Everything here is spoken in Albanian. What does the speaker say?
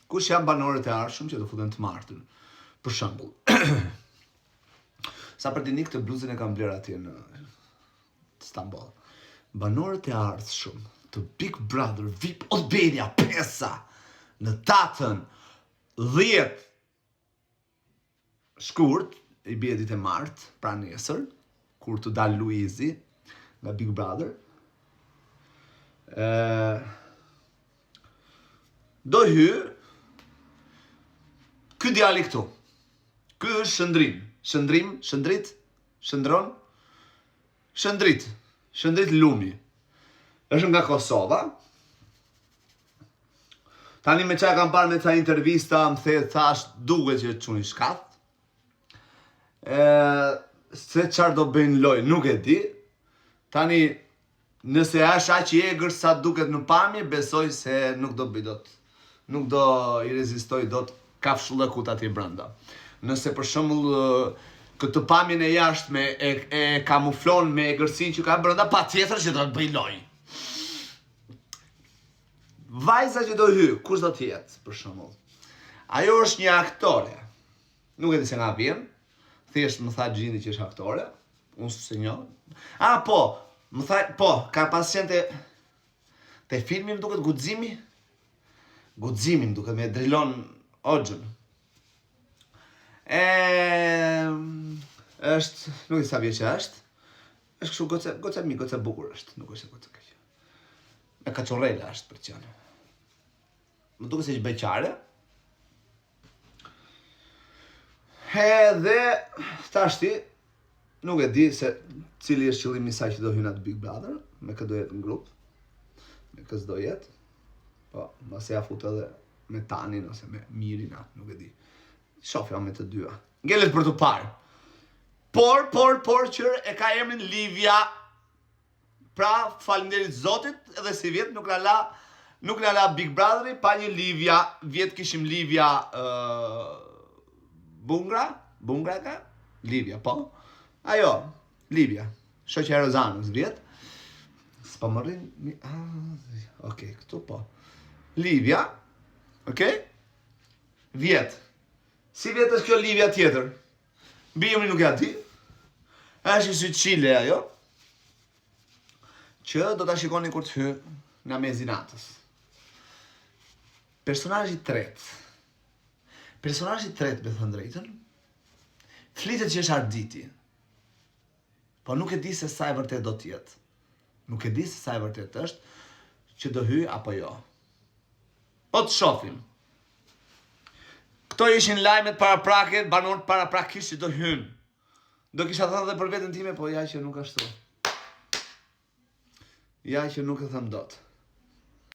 Kush janë banorët e arshëm që do futen të martën? Për shembull. Sa për dini këtë bluzën e kam bler atje në Stamboll. Banorët e ardhshëm të Big Brother VIP Odbelia Pesa në datën 10 shkurt, i bie ditë e martë, pra nesër, kur të dal Luizi nga Big Brother. Do hy ky djali këtu. Ky është Shëndrim. Shëndrit Lumi. Është nga Kosova. Tani me çka kam parë me ca intervista, më thash duket që çuni shkath. Se çfarë do bëjnë loj, nuk e di. Tani nëse është aq i egër sa duket në pamje, besoj se nuk do bëj dot. Nuk do i rezistoj dot kafshullëkut atje brenda. Nëse për shembull këtë pamjen e jashtme e kamuflon me egërsinë që ka brenda, patjetër që do të bëj loj. Vajza që do hy, kush do të jetë, për shembull? Ajo është një aktore. Nuk e di se nga vjen. Thjesht më tha Gjindi që është aktore. Unë se njoh. Po, më tha, po, ka pas qenë te filmi më duket Guximi. Guximi më duket me Drilon Oxhën. Është, nuk e sa vjeç është. Është kështu goca bukur është, nuk është goca keq. Me kaçorrela është për qenë. Më duket se është beqare. Dhe tash ti nuk e di se cili është qëllimi i saj që do hyjë atë Big Brother, me kë do jetë në grup, me kë s'do jetë. Po, mos ja fut edhe me Tanin ose me Mirin, nuk e di. Shofja me të dyja. Ngelet për të parë. Por që e ka emrin Livia. Pra, faleminderit Zotit, edhe si vjet nuk na la Big Brotheri, pa një Livia. Vjet kishim Livia Bungra ka? Livia, po. Ajo, Livia. Shoqja e Rozanës vjet. S'po më rrin. Okej, këtu po. Livia. Okej? Vjet. Si vjet është kjo Livia tjetër? Bijemi nuk ja di. Është si Chile ajo. Që do ta shikoni kur të hy nga mezi i natës. Personazhi i tretë. Personazhi i tretë, me thënë drejtën, flitet që është Arditi. Po nuk e di se sa e vërtet do të jetë. Nuk e di se sa e vërtet është që do hy apo jo. Po të shohim. Këto ishin lajmet paraprake, banorët paraprakisht që do hynë. Do kisha thënë edhe për veten time, po ja që nuk ashtu. Ja që nuk e them dot.